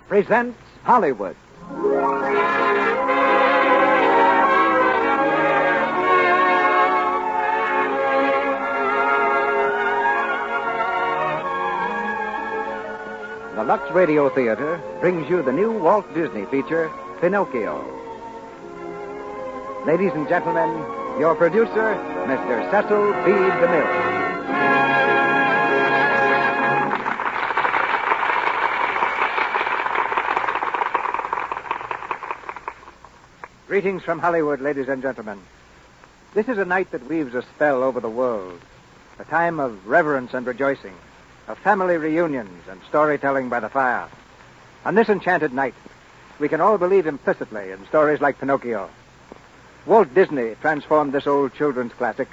presents Hollywood. The Lux Radio Theater brings you the new Walt Disney feature, Pinocchio. Ladies and gentlemen, your producer, Mr. Cecil B. DeMille. Greetings from Hollywood, ladies and gentlemen. This is a night that weaves a spell over the world, a time of reverence and rejoicing, of family reunions and storytelling by the fire. On this enchanted night, we can all believe implicitly in stories like Pinocchio. Walt Disney transformed this old children's classic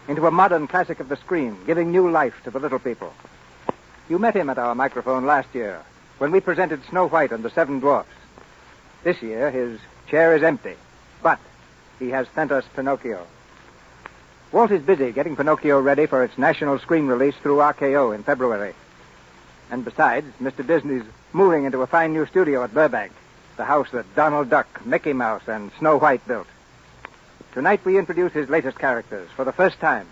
into a modern classic of the screen, giving new life to the little people. You met him at our microphone last year when we presented Snow White and the Seven Dwarfs. This year, his chair is empty, but he has sent us Pinocchio. Walt is busy getting Pinocchio ready for its national screen release through RKO in February. And besides, Mr. Disney's moving into a fine new studio at Burbank, the house that Donald Duck, Mickey Mouse, and Snow White built. Tonight we introduce his latest characters for the first time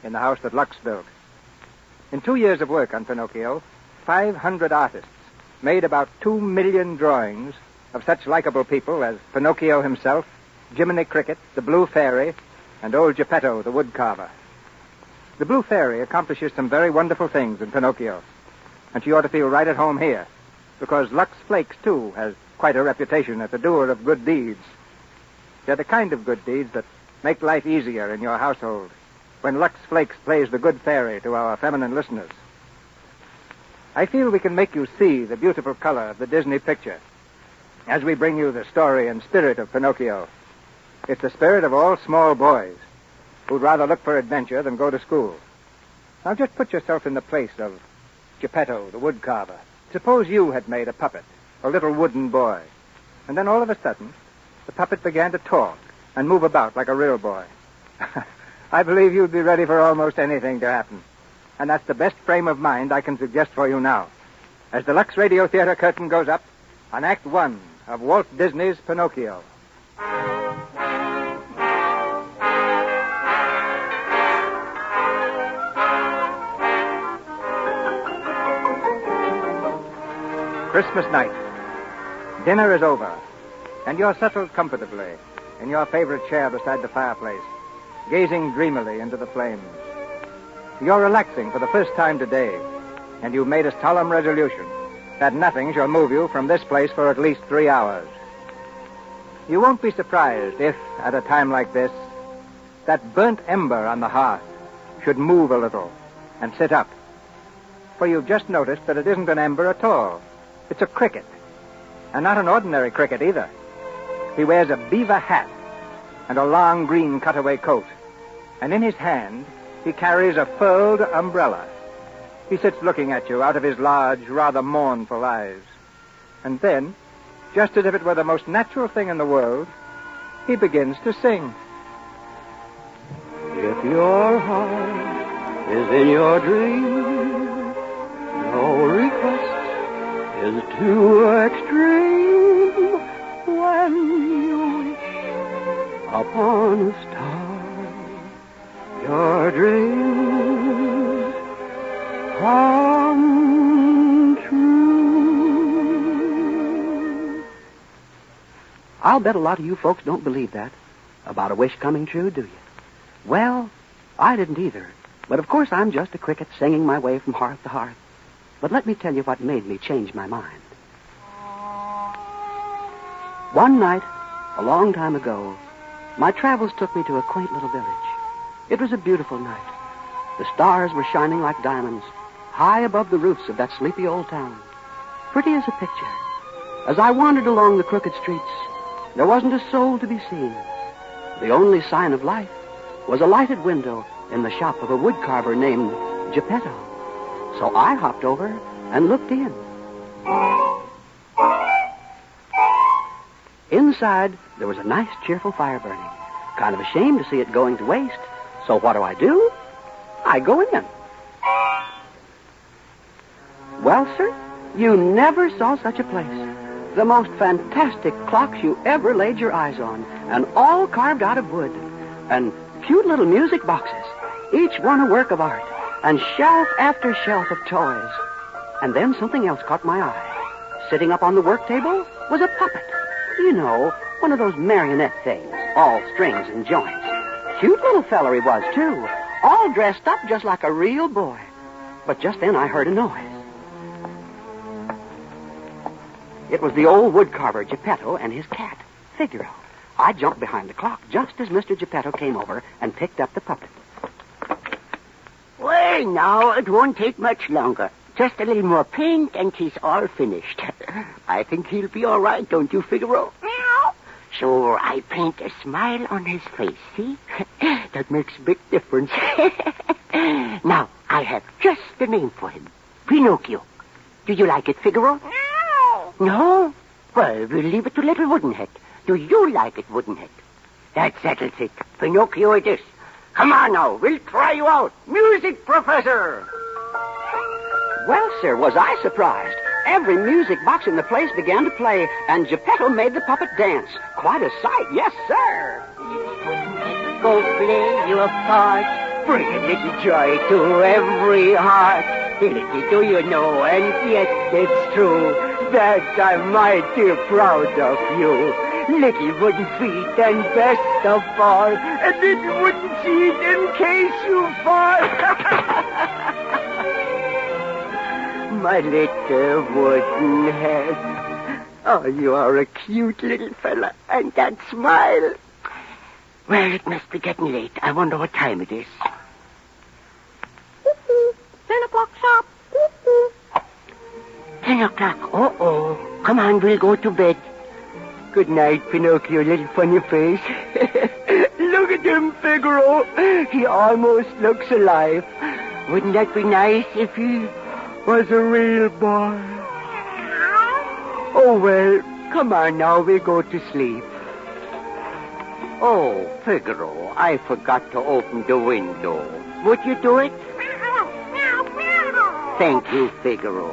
in the house that Lux built. In 2 years of work on Pinocchio, 500 artists made about 2 million drawings of such likable people as Pinocchio himself, Jiminy Cricket, the Blue Fairy, and old Geppetto, the woodcarver. The Blue Fairy accomplishes some very wonderful things in Pinocchio, and she ought to feel right at home here, because Lux Flakes, too, has quite a reputation as a doer of good deeds. They're the kind of good deeds that make life easier in your household, when Lux Flakes plays the good fairy to our feminine listeners. I feel we can make you see the beautiful color of the Disney picture as we bring you the story and spirit of Pinocchio. It's the spirit of all small boys who'd rather look for adventure than go to school. Now just put yourself in the place of Geppetto, the woodcarver. Suppose you had made a puppet, a little wooden boy, and then all of a sudden, the puppet began to talk and move about like a real boy. I believe you'd be ready for almost anything to happen. And that's the best frame of mind I can suggest for you now, as the Lux Radio Theater curtain goes up on Act 1 of Walt Disney's Pinocchio. Christmas night. Dinner is over, and you're settled comfortably in your favorite chair beside the fireplace, gazing dreamily into the flames. You're relaxing for the first time today, and you've made a solemn resolution that nothing shall move you from this place for at least 3 hours. You won't be surprised if, at a time like this, that burnt ember on the hearth should move a little and sit up. For you've just noticed that it isn't an ember at all. It's a cricket, and not an ordinary cricket either. He wears a beaver hat and a long green cutaway coat, and in his hand he carries a furled umbrella. He sits looking at you out of his large, rather mournful eyes. And then, just as if it were the most natural thing in the world, he begins to sing. If your heart is in your dream, no request is too extreme. When you wish upon a star, your dreams come true. I'll bet a lot of you folks don't believe that about a wish coming true, do you? Well, I didn't either. But of course I'm just a cricket singing my way from hearth to hearth. But let me tell you what made me change my mind. One night, a long time ago, my travels took me to a quaint little village. It was a beautiful night. The stars were shining like diamonds, high above the roofs of that sleepy old town. Pretty as a picture. As I wandered along the crooked streets, there wasn't a soul to be seen. The only sign of life was a lighted window in the shop of a woodcarver named Geppetto. So I hopped over and looked in. Inside, there was a nice, cheerful fire burning. Kind of ashamed to see it going to waste. So what do? I go in. Well, sir, You never saw such a place. The most fantastic clocks you ever laid your eyes on, and all carved out of wood. And cute little music boxes, each one a work of art, and shelf after shelf of toys. And then something else caught my eye. Sitting up on the work table was a puppet. You know, one of those marionette things, all strings and joints. Cute little feller he was, too, all dressed up just like a real boy. But just then I heard a noise. It was the old woodcarver, Geppetto, and his cat, Figaro. I jumped behind the clock just as Mr. Geppetto came over and picked up the puppet. Well, now, it won't take much longer. Just a little more paint and he's all finished. I think he'll be all right, don't you, Figaro? Meow. So I paint a smile on his face, see? That makes a big difference. Now, I have just the name for him. Pinocchio. Do you like it, Figaro? No? Well, we'll leave it to little Woodenhead. Do you like it, Woodenhead? That settles it. Pinocchio it is. Come on now, we'll try you out. Music professor! Well, sir, was I surprised. Every music box in the place began to play, and Geppetto made the puppet dance. Quite a sight, yes, sir. Go play your part. Bring a little joy to every heart. Little do you know, and yes, it's true, that I'm mighty proud of you. Little wooden feet and best of all, a little wooden seat in case you fall. My little wooden head. Oh, you are a cute little fella, and that smile. Well, it must be getting late. I wonder what time it is. 10 o'clock sharp. 10 o'clock. Uh-oh. Come on, we'll go to bed. Good night, Pinocchio, little funny face. Look at him, Figaro. He almost looks alive. Wouldn't that be nice if he was a real boy? Oh, well, come on now, we'll go to sleep. Oh, Figaro, I forgot to open the window. Would you do it? Thank you, Figaro.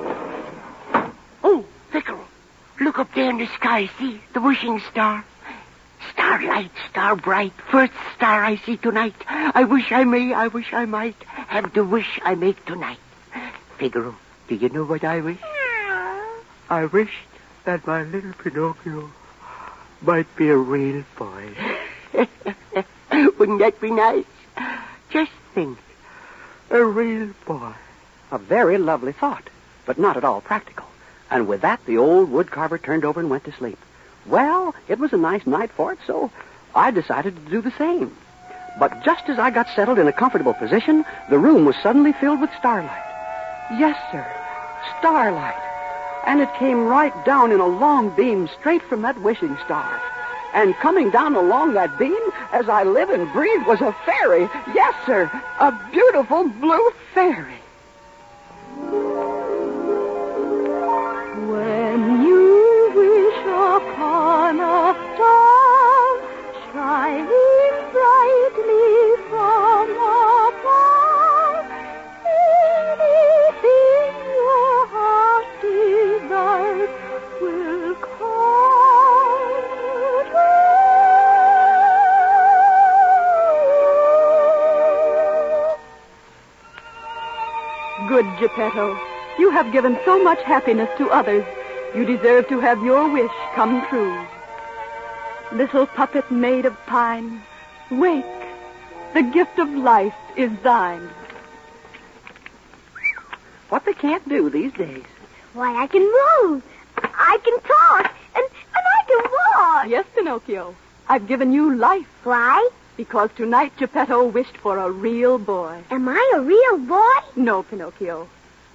Oh, Figaro, look up there in the sky, see? The wishing star. Starlight, star bright, first star I see tonight. I wish I might have the wish I make tonight. Figaro, do you know what I wish? I wished that my little Pinocchio might be a real boy. Wouldn't that be nice? Just think, a real boy. A very lovely thought, but not at all practical. And with that, the old woodcarver turned over and went to sleep. Well, it was a nice night for it, so I decided to do the same. But just as I got settled in a comfortable position, the room was suddenly filled with starlight. Yes, sir, starlight. And it came right down in a long beam straight from that wishing star. And coming down along that beam, as I live and breathe, was a fairy. Yes, sir, a beautiful blue fairy. When you wish upon a star shining brightly from above, anything your heart desires will come true. Good Geppetto. You have given so much happiness to others. You deserve to have your wish come true. Little puppet made of pine, wake. The gift of life is thine. What they can't do these days. Why, I can move. I can talk. And I can walk. Yes, Pinocchio. I've given you life. Why? Because tonight Geppetto wished for a real boy. Am I a real boy? No, Pinocchio.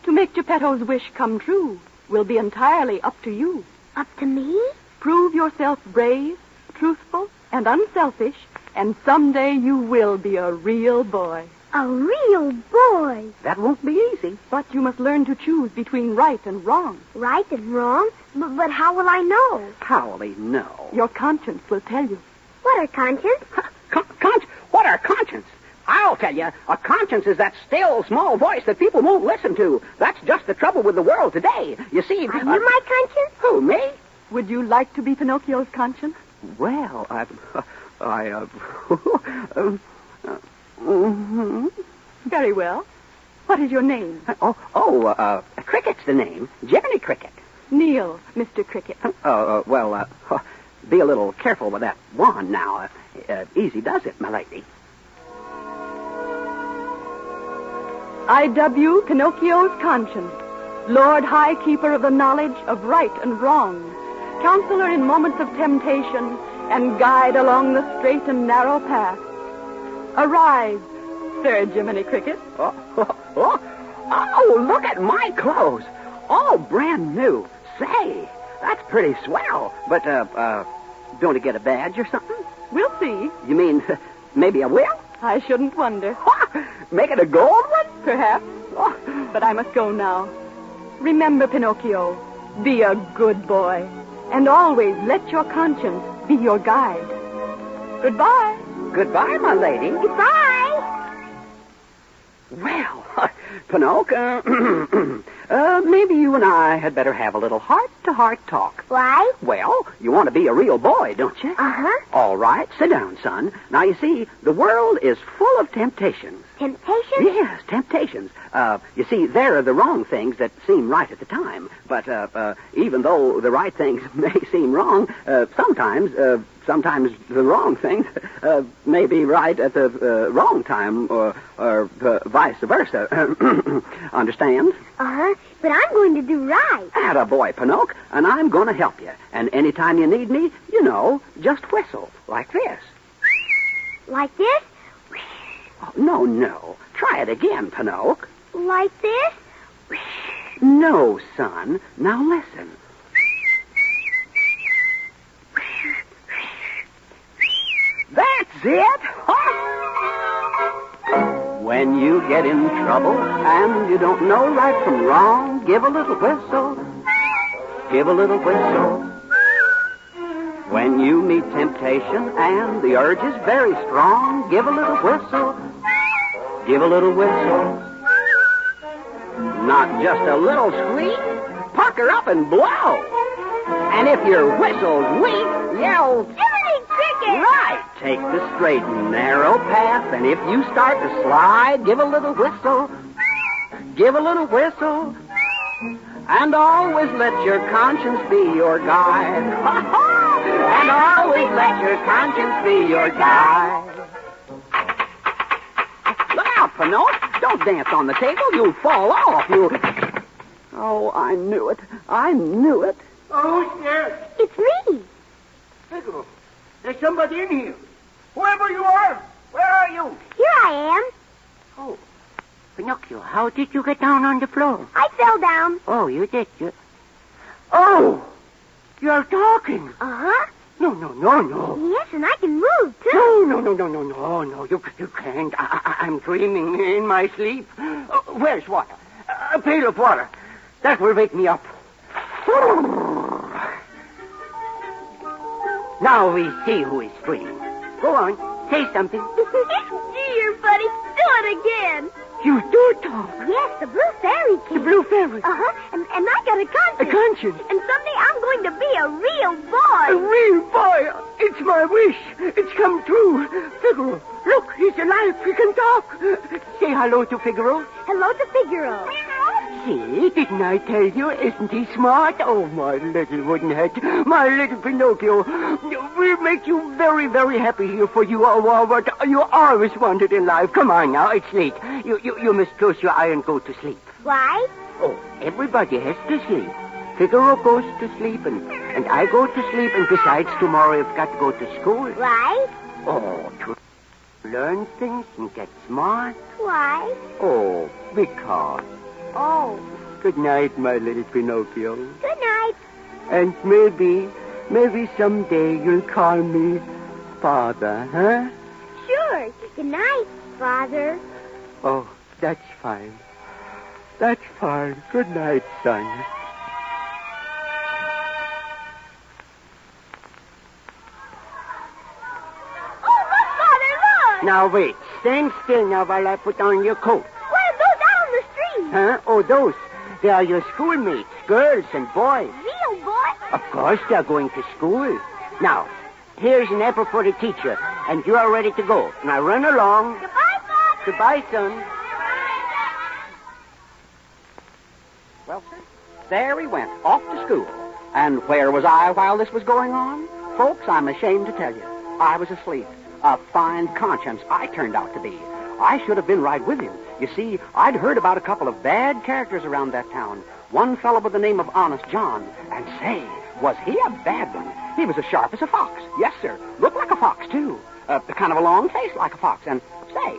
To make Geppetto's wish come true will be entirely up to you. Up to me? Prove yourself brave, truthful, and unselfish, and someday you will be a real boy. A real boy? That won't be easy. But you must learn to choose between right and wrong. Right and wrong? But how will I know? How will he know? Your conscience will tell you. What are conscience? What are conscience? I'll tell you, a conscience is that still, small voice that people won't listen to. That's just the trouble with the world today. You see... Are you my conscience? Who, me? Would you like to be Pinocchio's conscience? Well, Very well. What is your name? Cricket's the name. Jiminy Cricket. Neil, Mr. Cricket. Be a little careful with that wand now. Easy does it, my lady. I.W. Pinocchio's conscience, Lord High Keeper of the knowledge of right and wrong, counselor in moments of temptation, and guide along the straight and narrow path. Arise, Sir Jiminy Cricket. Oh, look at my clothes. All brand new. Say, that's pretty swell. But, don't I get a badge or something? We'll see. You mean, maybe I will? I shouldn't wonder. Make it a gold one? Perhaps. But I must go now. Remember, Pinocchio, be a good boy. And always let your conscience be your guide. Goodbye. Goodbye, my lady. Goodbye. Well, Pinocchio, maybe you and I had better have a little heart-to-heart talk. Why? Well, you want to be a real boy, don't you? Uh-huh. All right, sit down, son. Now, you see, the world is full of temptations. Temptations? Yes, temptations. You see, there are the wrong things that seem right at the time. But even though the right things may seem wrong, sometimes the wrong things may be right at the wrong time, or vice versa. Understand? Uh-huh. But I'm going to do right. Attaboy, Pinocchio, and I'm going to help you. And anytime you need me, just whistle, like this. Like this? Oh, no. Try it again, Pinocchio. Like this? No, son. Now listen. That's it! When you get in trouble and you don't know right from wrong, give a little whistle. Give a little whistle. When you meet temptation and the urge is very strong, give a little whistle. Give a little whistle. Not just a little squeak. Pucker up and blow. And if your whistle's weak, yell, Jiminy Cricket! Right. Take the straight and narrow path, and if you start to slide, give a little whistle. Give a little whistle. And always let your conscience be your guide. And always let your conscience be your guide. Look out, Pinocchio. Don't dance on the table. You'll fall off. Oh, I knew it. Oh, who's there? It's me. Figaro, there's somebody in here. Whoever you are, where are you? Here I am. Oh, Pinocchio, how did you get down on the floor? I fell down. Oh, you did. Oh, you're talking. Uh-huh. No. Yes, and I can move, too. No, you can't. I'm dreaming in my sleep. Where's water? A pail of water. That will wake me up. Now we see who is dreaming. Go on, say something. Gee, you're funny. Do it again. You do talk. Yes, the blue fairy came. The blue fairy. Uh-huh, and I got a conscience. A conscience. And someday I'm going to be a real boy. A real boy. It's my wish. It's come true. Figaro, look, he's alive. He can talk. Say hello to Figaro. Hello to Figaro. See, didn't I tell you? Isn't he smart? Oh, my little wooden head. My little Pinocchio. We'll make you very, very happy here, for you are what you always wanted in life. Come on now, it's late. You must close your eye and go to sleep. Why? Oh, everybody has to sleep. Figaro goes to sleep, and I go to sleep, and besides, tomorrow I've got to go to school. Why? Oh, to learn things and get smart. Why? Oh, because. Oh. Good night, my little Pinocchio. Good night. And maybe someday you'll call me Father, huh? Sure. Good night, Father. Oh, that's fine. That's fine. Good night, son. Oh, look, Father, look! Now, wait. Stand still now while I put on your coat. What are those out on the street? Huh? Oh, those. They are your schoolmates, girls and boys. Real boys? Of course they're going to school. Now, here's an apple for the teacher, and you are ready to go. Now run along. Goodbye, Father. Goodbye, son. Well, sir, there he went, off to school. And where was I while this was going on? Folks, I'm ashamed to tell you. I was asleep. A fine conscience I turned out to be. I should have been right with him. You see, I'd heard about a couple of bad characters around that town. One fellow by the name of Honest John. And say, was he a bad one? He was as sharp as a fox. Yes, sir. Looked like a fox, too. Kind of a long face like a fox. And, say,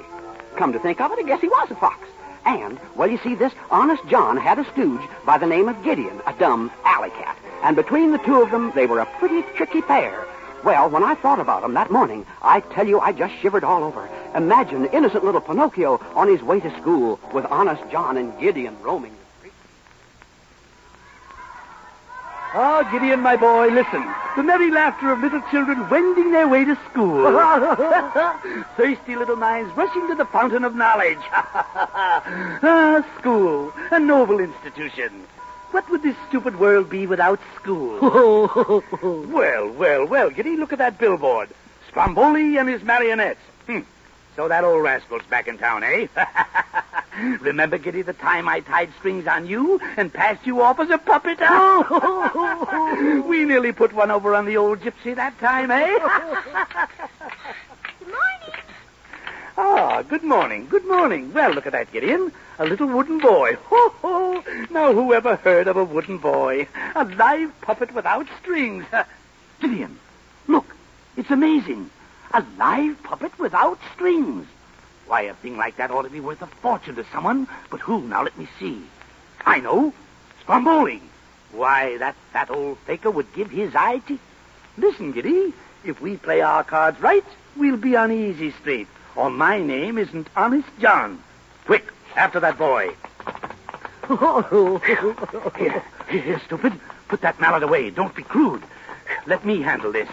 come to think of it, I guess he was a fox. And, well, you see, this Honest John had a stooge by the name of Gideon, a dumb alley cat. And between the two of them, they were a pretty tricky pair. Well, when I thought about them that morning, I tell you, I just shivered all over. Imagine innocent little Pinocchio on his way to school with Honest John and Gideon roaming the streets. Ah, Gideon, my boy, listen. The merry laughter of little children wending their way to school. Thirsty little minds rushing to the fountain of knowledge. School, a noble institution. What would this stupid world be without school? Well, Giddy, look at that billboard. Stromboli and his marionettes. So that old rascal's back in town, eh? Remember, Giddy, the time I tied strings on you and passed you off as a puppet? We nearly put one over on the old gypsy that time, eh? Good morning. Ah, good morning, good morning. Well, look at that, Gideon. A little wooden boy. Ho, ho. Now, who ever heard of a wooden boy? A live puppet without strings. Gideon, look, it's amazing. A live puppet without strings. Why, a thing like that ought to be worth a fortune to someone. But who? Now, let me see. I know. Stromboli. Why, that fat old faker would give his eye teeth. Listen, Giddy, if we play our cards right, we'll be on easy street. Or my name isn't Honest John. Quick, after that boy. Here, stupid. Put that mallet away. Don't be crude. Let me handle this.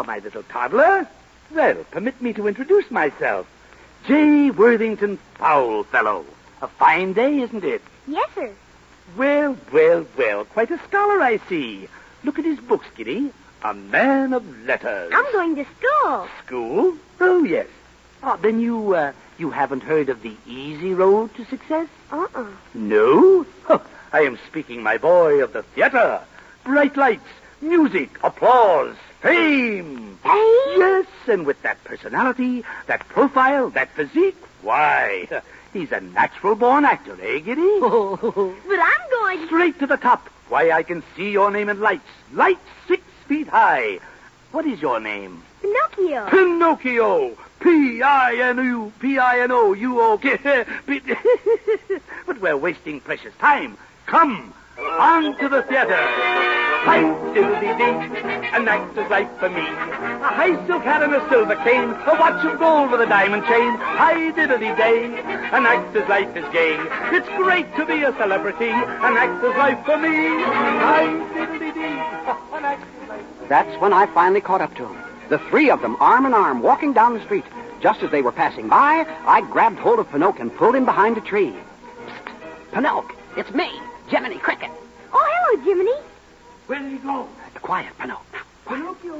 My little toddler. Well, permit me to introduce myself. J. Worthington Foulfellow. A fine day, isn't it? Yes, sir. Well. Quite a scholar, I see. Look at his books, Giddy. A man of letters. I'm going to school. School? Oh, yes. Then you haven't heard of the easy road to success? No? I am speaking, my boy, of the theater. Bright lights, music, applause, fame. Fame? Yes, and with that personality, that profile, that physique, why, he's a natural-born actor, eh, Giddy? But I'm going... Straight to the top. Why, I can see your name in lights. Lights 6 feet high. What is your name? Pinocchio. Pinocchio. P-I-N-O-U-O-K. But we're wasting precious time. Come, on to the theater. Hi-diddly-dee, an actor's life for me. A high silk hat and a silver cane, a watch of gold with a diamond chain. Hi-diddly-day, an actor's life is gay. It's great to be a celebrity. An actor's life for me. Hi-diddly-dee, an actor's life. That's when I finally caught up to them. The three of them, arm in arm, walking down the street. Just as they were passing by, I grabbed hold of Pinocchio and pulled him behind a tree. Psst, Pinocchio, it's me, Jiminy Cricket. Oh, hello, Jiminy. Where did he go? Quiet, Pinocchio. Pinocchio.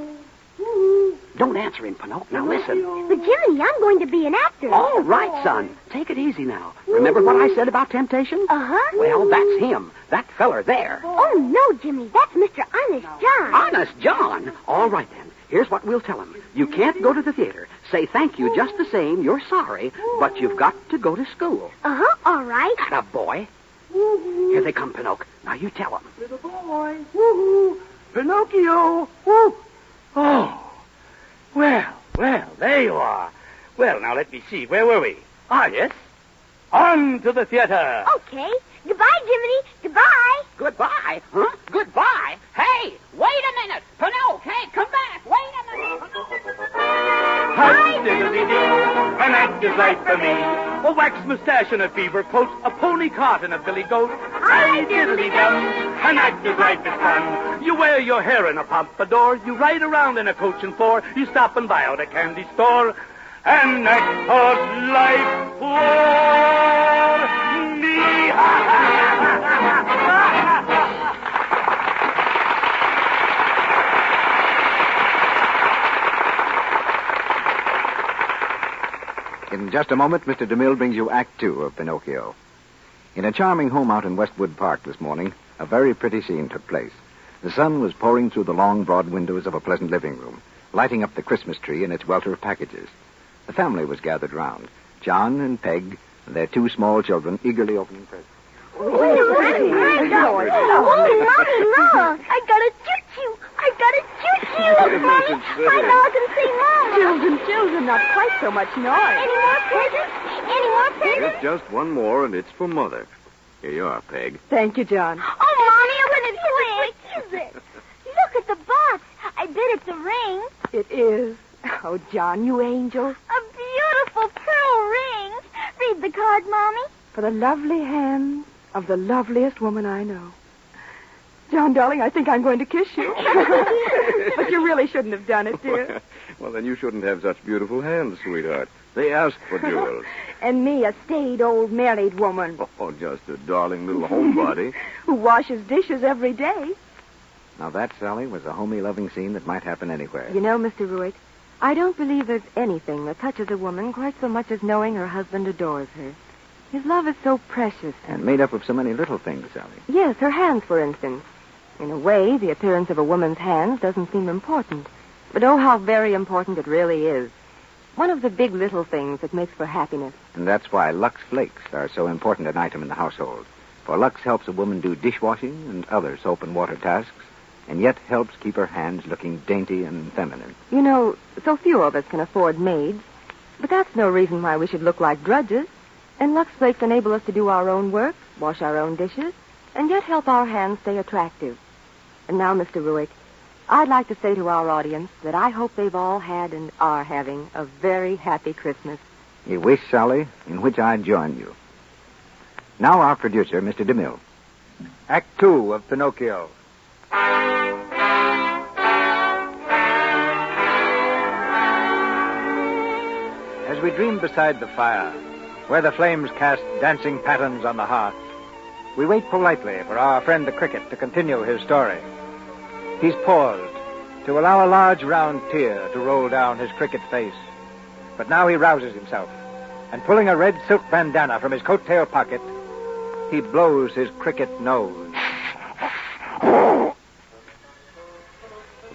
Don't answer him, Pinocchio. Now listen. But, Jiminy, I'm going to be an actor. All right, son. Take it easy now. Remember what I said about temptation? Uh-huh. Well, that's him. That feller there. Oh, no, Jiminy. That's Mr. Honest John. Honest John? All right, then. Here's what we'll tell him. You can't go to the theater. Say thank you just the same. You're sorry, but you've got to go to school. Uh-huh, all right. Atta boy. Here they come, Pinocchio. Now you tell them. Little boy. Woo-hoo. Pinocchio. Woo. Oh. Well, there you are. Well, now let me see. Where were we? Yes. On to the theater. Okay. Goodbye, Jiminy. Goodbye. Goodbye? Huh? Goodbye? Hey, wait a minute. Pinocchio, hey, come back. Wait a minute. Hi-diddly-dee, an actor's life for me. A wax mustache and a beaver coat, a pony Billy Cart and a Billy Goat. Hi, diddly-dum, an actor's life is fun. You wear your hair in a pompadour, you ride around in a coach and four, you stop and buy out a candy store. An actor's life for me. In just a moment, Mr. DeMille brings you Act Two of Pinocchio. In a charming home out in Westwood Park this morning, a very pretty scene took place. The sun was pouring through the long, broad windows of a pleasant living room, lighting up the Christmas tree in its welter of packages. The family was gathered round, John and Peg, and their two small children eagerly opening presents. Oh, Mommy, Mom, I got a choo-choo. I got a choo-choo. Mommy, my dog can say Mom. Children, not quite so much noise. Any more presents? Any more presents? Just one more, and it's for Mother. Here you are, Peg. Thank you, John. Oh, Mommy, open it quick. What is it? Look at the box. I bet it's a ring. It is. Oh, John, you angel. A beautiful pearl ring. Read the card, Mommy. For the lovely hands of the loveliest woman I know. John, darling, I think I'm going to kiss you. But you really shouldn't have done it, dear. Well, then you shouldn't have such beautiful hands, sweetheart. They asked for jewels. And me, a staid old married woman. Oh, just a darling little homebody. Who washes dishes every day. Now that, Sally, was a homey, loving scene that might happen anywhere. You know, Mr. Ruick, I don't believe there's anything that touches a woman quite so much as knowing her husband adores her. His love is so precious. And made up of so many little things, Sally. Yes, her hands, for instance. In a way, the appearance of a woman's hands doesn't seem important. But oh, how very important it really is. One of the big little things that makes for happiness. And that's why Lux Flakes are so important an item in the household. For Lux helps a woman do dishwashing and other soap and water tasks, and yet helps keep her hands looking dainty and feminine. You know, so few of us can afford maids. But that's no reason why we should look like drudges. And Lux Flakes enable us to do our own work, wash our own dishes, and yet help our hands stay attractive. And now, Mr. Ruick, I'd like to say to our audience that I hope they've all had and are having a very happy Christmas. You wish, Sally, in which I join you. Now our producer, Mr. DeMille. Act Two of Pinocchio. As we dream beside the fire, where the flames cast dancing patterns on the hearth, we wait politely for our friend the cricket to continue his story. He's paused to allow a large round tear to roll down his cricket face. But now he rouses himself, and pulling a red silk bandana from his coat-tail pocket, he blows his cricket nose.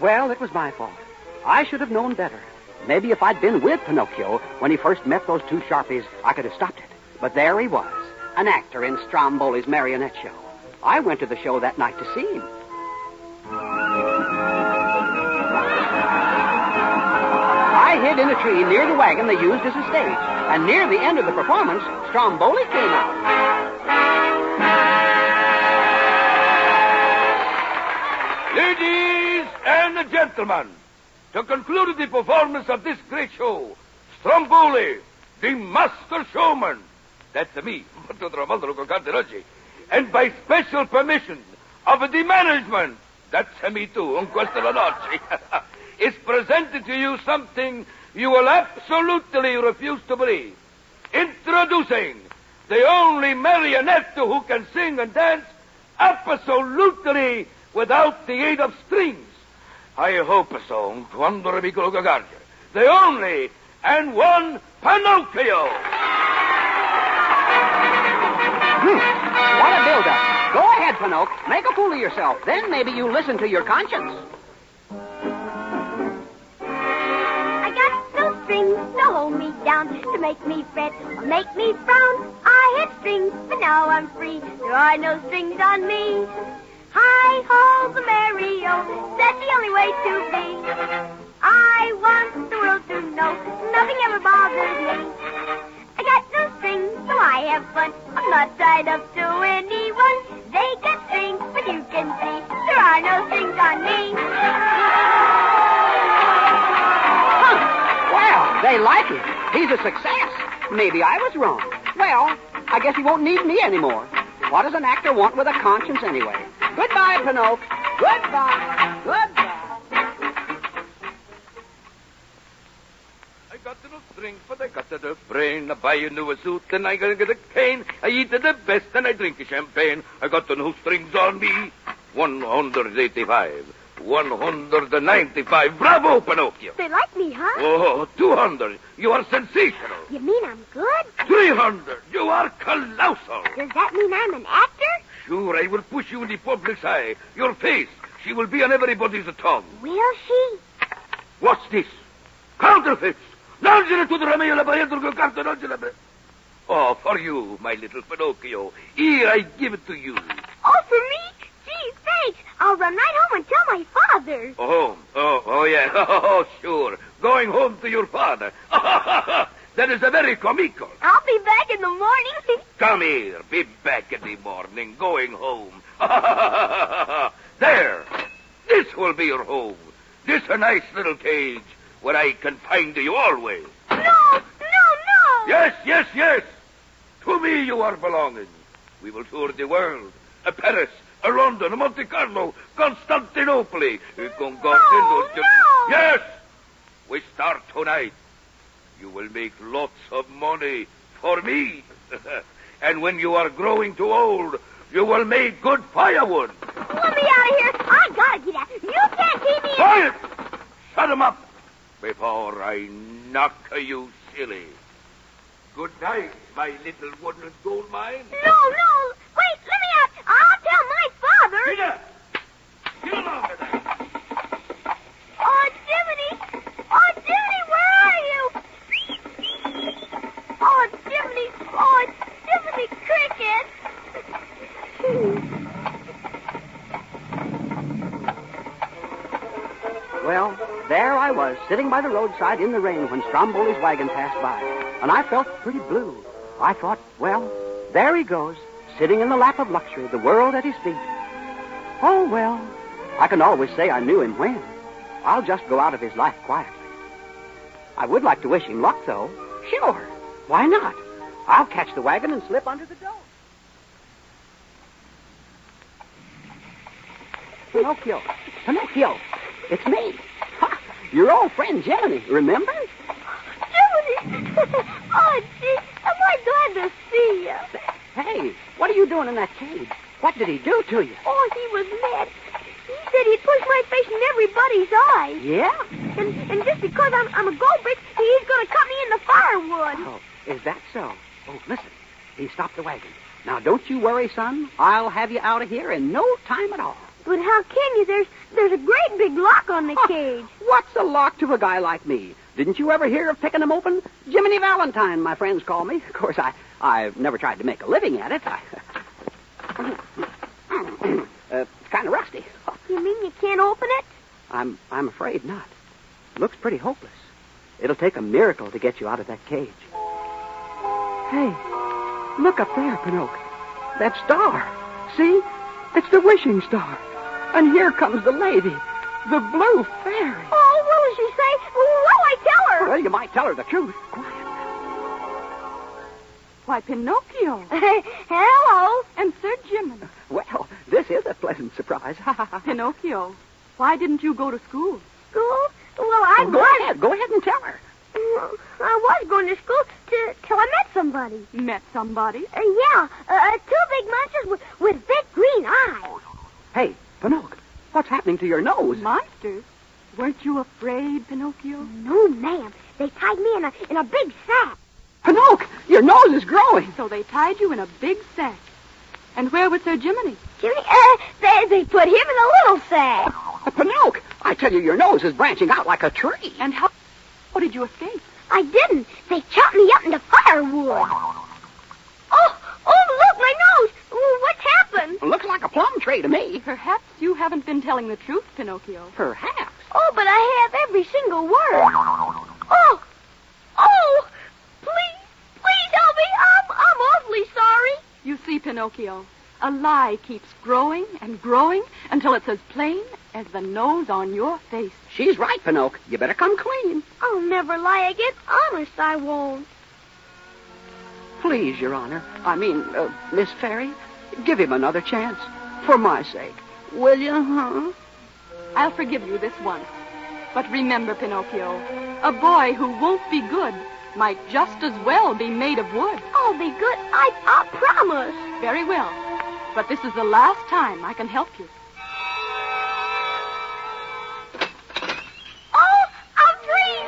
Well, it was my fault. I should have known better. Maybe if I'd been with Pinocchio when he first met those two Sharpies, I could have stopped it. But there he was, an actor in Stromboli's marionette show. I went to the show that night to see him. I hid in a tree near the wagon they used as a stage. And near the end of the performance, Stromboli came out. Ladies and gentlemen, to conclude the performance of this great show, Stromboli, the master showman, that's me, and by special permission of the management, that's me too, is presented to you something you will absolutely refuse to believe. Introducing the only marionette who can sing and dance absolutely without the aid of strings. I hope so. The only and one Pinocchio. What a build-up. Go ahead, Pinocchio. Make a fool of yourself. Then maybe you listen to your conscience. I got no strings to hold me down, to make me fret or make me frown. I had strings, but now I'm free. There are no strings on me. Hi-ho, the Mario, that's the only way to be. I want the world to know nothing ever bothers me. I got no strings, so I have fun. I'm not tied up to anyone. They got strings, but you can see there are no strings on me. Huh. Well, they like him. He's a success. Maybe I was wrong. Well, I guess he won't need me anymore. What does an actor want with a conscience anyway? Goodbye, Pinocchio. Goodbye. Goodbye. I got no strength, but I got the brain. I buy a new suit, and I gotta get a cane. I eat the best, and I drink champagne. I got no strings on me. 185. 195. Bravo, Pinocchio. They like me, huh? Oh, 200. You are sensational. You mean I'm good? 300. You are colossal. Does that mean I'm an actor? Sure, I will push you in the public's eye. Your face, she will be on everybody's tongue. Will she? What's this? Counterfeits. Lanciala tu Romeo la Barriere del Carto, lanciala. Oh, for you, my little Pinocchio. Here, I give it to you. Oh, for me? Gee, thanks. I'll run right home and tell my father. Oh, yeah. Oh, sure. Going home to your father. That is a very comical. I'll be back in the morning. Come here. Be back in the morning. Going home. There. This will be your home. This a nice little cage where I can find you always. No. Yes. To me you are belonging. We will tour the world. Paris, London, Monte Carlo, Constantinople. No. Yes. We start tonight. You will make lots of money for me. And when you are growing too old, you will make good firewood. Let me out of here. I gotta get out. You can't keep me. Quiet! Shut him up before I knock you silly. Good night, my little wooden gold mine. No. Wait, let me out. I'll tell my father. Get along with that. Oh, Jiminy, where are you? Oh, Jiminy Cricket. Well, there I was, sitting by the roadside in the rain when Stromboli's wagon passed by. And I felt pretty blue. I thought, well, there he goes, sitting in the lap of luxury, the world at his feet. Oh, well, I can always say I knew him when. I'll just go out of his life quietly. I would like to wish him luck, though. Sure. Why not? I'll catch the wagon and slip under the door. Pinocchio, it's me. Ha, your old friend Jiminy, remember? Jiminy! Oh, gee, am I glad to see you. Hey, what are you doing in that cage? What did he do to you? Oh, he was mad. He said he'd push my face in everybody's eyes. Yeah? And just because I'm a goldbrick, he's going to cut me into firewood. Oh, is that so? Oh, listen, he stopped the wagon. Now, don't you worry, son. I'll have you out of here in no time at all. But how can you? There's a great big lock on the cage. What's a lock to a guy like me? Didn't you ever hear of picking them open? Jiminy Valentine, my friends call me. Of course, I've never tried to make a living at it. It's kind of rusty. You mean you can't open it? I'm afraid not. Looks pretty hopeless. It'll take a miracle to get you out of that cage. Hey, look up there, Pinocchio. That star. See? It's the wishing star. And here comes the lady, the blue fairy. Oh, what will she say? What'll I tell her? Well, you might tell her the truth. Quiet. Why, Pinocchio. Hello. And Sir Jiminy. Well, this is a pleasant surprise. Pinocchio, why didn't you go to school? School? Well, Go ahead and tell her. I was going to school till I met somebody. Met somebody? Yeah, two big monsters with big green eyes. Hey, Pinocchio, what's happening to your nose? Monsters? Weren't you afraid, Pinocchio? No, ma'am. They tied me in a big sack. Pinocchio, your nose is growing. So they tied you in a big sack. And where was Sir Jiminy? Jiminy? They put him in a little sack. Pinocchio, I tell you, your nose is branching out like a tree. And how did you escape? I didn't. They chopped me up into firewood. Oh, look, my nose. What's happened? Looks like a plum tree to me. Perhaps you haven't been telling the truth, Pinocchio. Perhaps. Oh, but I have every single word. Oh, please help me. I'm awfully sorry. You see, Pinocchio, a lie keeps growing and growing until it's as plain as the nose on your face. She's right, Pinocchio. You better come clean. I'll never lie again. Honest, I won't. Please, Your Honor. I mean, Miss Fairy, give him another chance. For my sake. Will you, huh? I'll forgive you this once. But remember, Pinocchio, a boy who won't be good might just as well be made of wood. I'll be good. I promise. Very well. But this is the last time I can help you. Oh, I'm free.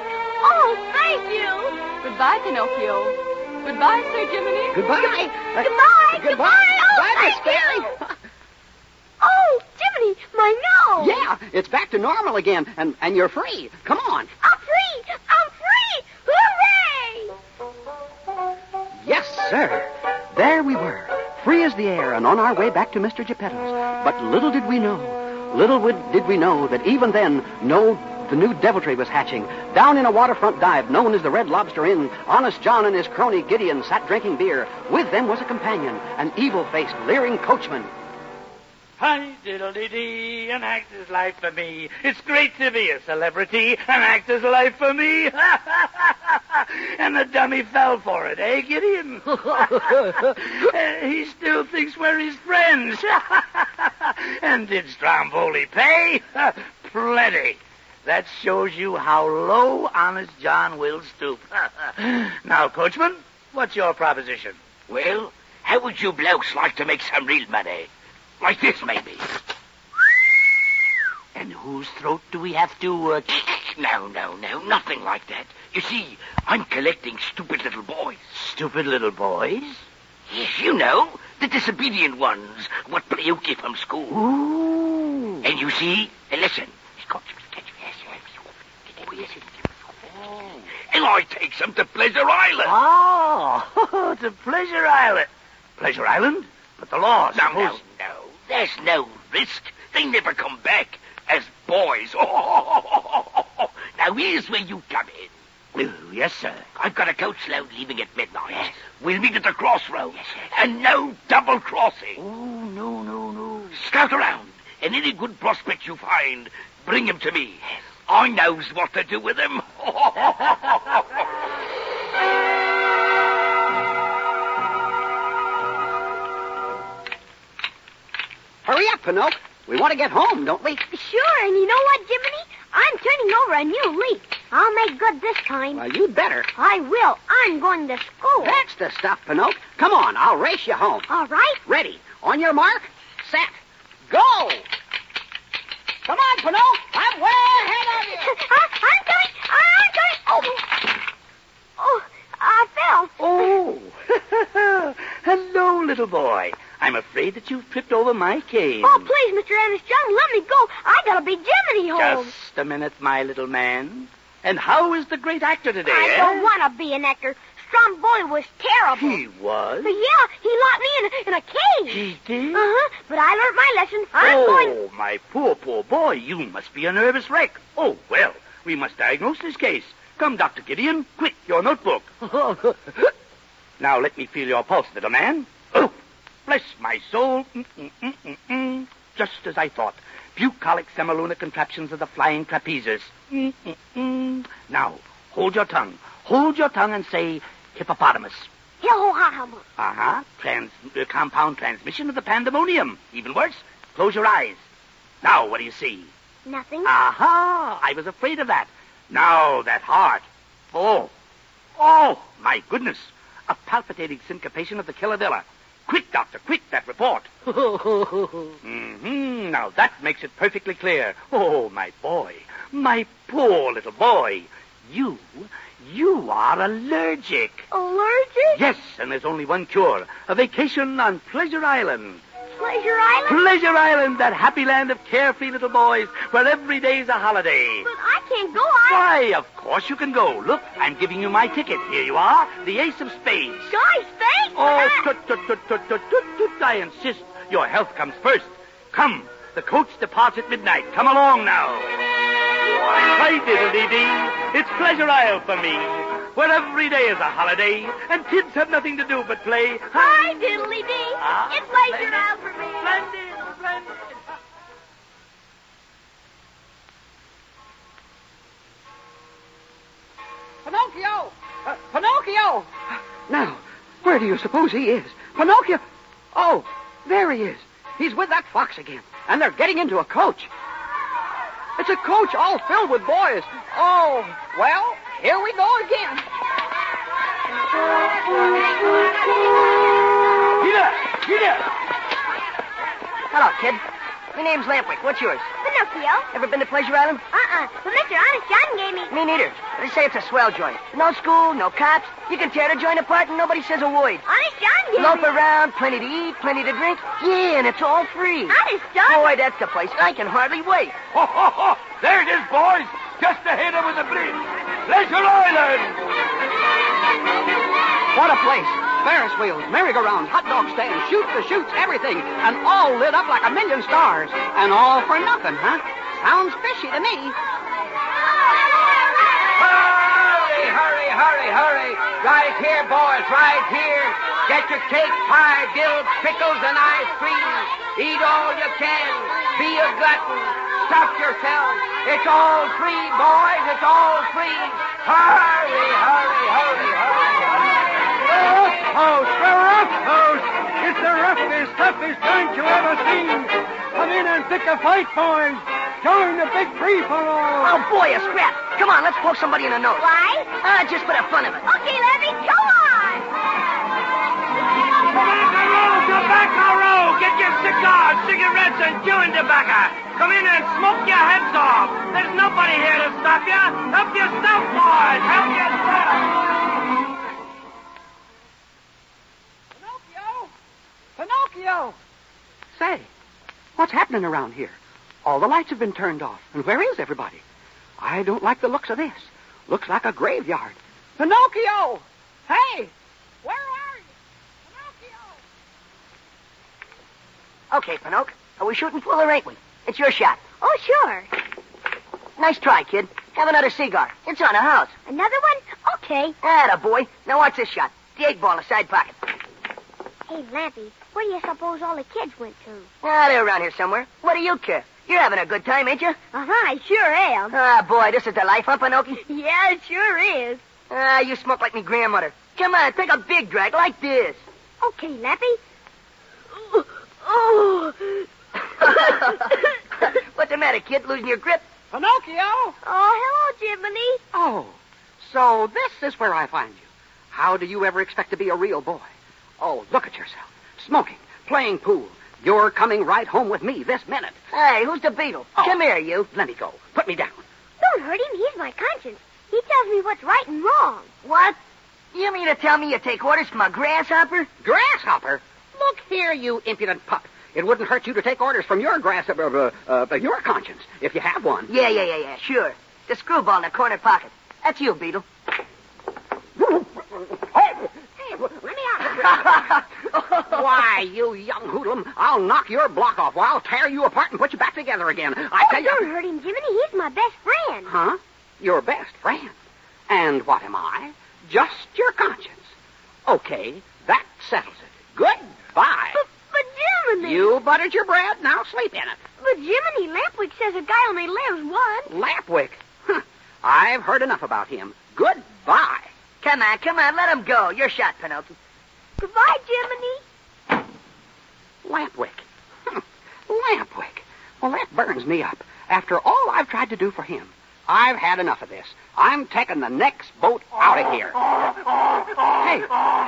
Oh, thank you. Goodbye, Pinocchio. Goodbye, Sir Jiminy. Goodbye. Goodbye. Goodbye. Oh, Goodbye, Miss thank Fairy. you. Oh, Jiminy, my nose. Yeah, it's back to normal again, and you're free. Come on. I'm free. I'm free. Hooray! Yes, sir. There we were, free as the air and on our way back to Mr. Geppetto's. But little did we know that even then, the new deviltry was hatching. Down in a waterfront dive known as the Red Lobster Inn, Honest John and his crony Gideon sat drinking beer. With them was a companion, an evil-faced, leering coachman. Hi, diddle-dee-dee, an actor's life for me. It's great to be a celebrity, an actor's life for me. And the dummy fell for it, eh, Gideon? He still thinks we're his friends. And did Stromboli pay? Plenty. That shows you how low Honest John will stoop. Now, coachman, what's your proposition? Well, how would you blokes like to make some real money? Like this, maybe. And whose throat do we have to, No, nothing like that. You see, I'm collecting stupid little boys. Stupid little boys? Yes, you know, the disobedient ones, what play hooky from school. Ooh. And you see, listen. And I take them to Pleasure Island. Oh, to Pleasure Island. Pleasure Island? But the law, No. There's no risk. They never come back as boys. Now, here's where you come in. Oh, yes, sir. I've got a coach load leaving at midnight. Yes. We'll meet at the crossroads. Yes, yes. And no double crossing. Oh, no. Scout around, and any good prospect you find, bring him to me. I knows what to do with him. Hurry up, Pinocchio. We want to get home, don't we? Sure, and you know what, Jiminy? I'm turning over a new leaf. I'll make good this time. Well, you'd better. I will. I'm going to school. That's the stuff, Pinocchio. Come on, I'll race you home. All right. Ready. On your mark, set, go! Come on, Pinocchio. I'm way ahead of you. I'm going. Oh, I fell. Oh. Hello, little boy. I'm afraid that you've tripped over my cane. Oh, please, Mr. Honest John, let me go. I gotta be Jiminy home. Just a minute, my little man. And how is the great actor today, I don't want to be an actor. Stromboli was terrible. He was? But yeah, he locked me in a cage. He did? Uh-huh, but I learned my lesson. I'm going... My poor boy, you must be a nervous wreck. Oh, well, we must diagnose this case. Come, Dr. Gideon, quick, your notebook. Now, let me feel your pulse, little man. Oh, bless my soul. Just as I thought. Bucolic semiluna contraptions of the flying trapezes. Now, hold your tongue. Hold your tongue and say hippopotamus. Hippopotamus. Compound transmission of the pandemonium. Even worse, close your eyes. Now, what do you see? Nothing. Aha! I was afraid of that. Now, that heart. Oh, my goodness. A palpitating syncopation of the killavilla. Quick, doctor, quick, that report. Now, that makes it perfectly clear. Oh, my boy, my poor little boy. You are allergic. Allergic? Yes, and there's only one cure. A vacation on Pleasure Island. Pleasure Island? Pleasure Island, that happy land of carefree little boys where every day's a holiday. But I can't go. Why, of course you can go. Look, I'm giving you my ticket. Here you are, the ace of spades. Guys, thanks. Oh, tut. I insist. Your health comes first. Come, the coach departs at midnight. Come along now. Hi, diddle-dee-dee. It's Pleasure Isle for me, where every day is a holiday, and kids have nothing to do but play. Hi, diddly-dee. It's Pleasure Isle for me. Splendid. Pinocchio! Now, Where do you suppose he is? Pinocchio! Oh, there he is. He's with that fox again, and they're getting into a coach. It's a coach all filled with boys. Oh, well, here we go again. Get up! Hello, kid. My name's Lampwick. What's yours? Pinocchio. Ever been to Pleasure Island? But Mr. Honest John gave me... Me neither. They say it's a swell joint. No school, no cops. You can tear the joint apart and nobody says a word. Honest John gave Loaf me... around, plenty to eat, plenty to drink. Yeah, and it's all free. Honest John... Boy, that's the place. I can hardly wait. Ho, ho, ho! There it is, boys! Just ahead over the bridge. Pleasure Island! What a place. Ferris wheels, merry-go-rounds, hot dog stands, shoot-the-chutes, everything. And all lit up like a million stars. And all for nothing, huh? Sounds fishy to me. Hurry. Right here, boys, right here. Get your cake, pie, dill, pickles, and ice cream. Eat all you can. Be a glutton. Stuff yourself. It's all free, boys. It's all free. Hurry. The rough house! It's the roughest, toughest joint you ever seen. Come in and pick a fight, boys. Join the big free-for-all. Oh, boy, a scrap. Come on, let's poke somebody in the nose. Why? Just for the fun of it. Okay, Levy, go on! Tobacco! Get your cigars, cigarettes, and chewing tobacco. Come in and smoke your heads off. There's nobody here to stop you. Help yourself, boys. Help yourself. Pinocchio! Say, what's happening around here? All the lights have been turned off. And where is everybody? I don't like the looks of this. Looks like a graveyard. Pinocchio! Hey! Where are you? Pinocchio! Okay, Pinocchio. Are we shooting full or ain't we? It's your shot. Oh, sure. Nice try, kid. Have another cigar. It's on the house. Another one? Okay. Atta boy. Now watch this shot. The 8-ball in the side pocket. Hey, Lampy, where do you suppose all the kids went to? They're around here somewhere. What do you care? You're having a good time, ain't you? I sure am. Boy, this is the life, huh, Pinocchio? Yeah, it sure is. You smoke like me grandmother. Come on, take a big drag like this. Okay, Lampy. Oh. What's the matter, kid? Losing your grip? Pinocchio! Oh, hello, Jiminy. Oh, so this is where I find you. How do you ever expect to be a real boy? Oh, look at yourself. Smoking, playing pool. You're coming right home with me this minute. Hey, who's the beetle? Oh, come here, you. Let me go. Put me down. Don't hurt him. He's my conscience. He tells me what's right and wrong. What? You mean to tell me you take orders from a grasshopper? Grasshopper? Look here, you impudent pup. It wouldn't hurt you to take orders from your your conscience, if you have one. Yeah, sure. The screwball in the corner pocket. That's you, beetle. Hey, let me out. Why, you young hoodlum, I'll knock your block off, or I'll tear you apart and put you back together again. I tell you... Don't hurt him, Jiminy. He's my best friend. Huh? Your best friend? And what am I? Just your conscience. Okay, that settles it. Goodbye. But Jiminy... You buttered your bread, now sleep in it. But Jiminy, Lampwick says a guy only lives once. Lampwick? I've heard enough about him. Goodbye. Come on, let him go. Your shot, Pinocchio. Goodbye, Jiminy. Lampwick. Lampwick. Well, that burns me up. After all I've tried to do for him, I've had enough of this. I'm taking the next boat out of here.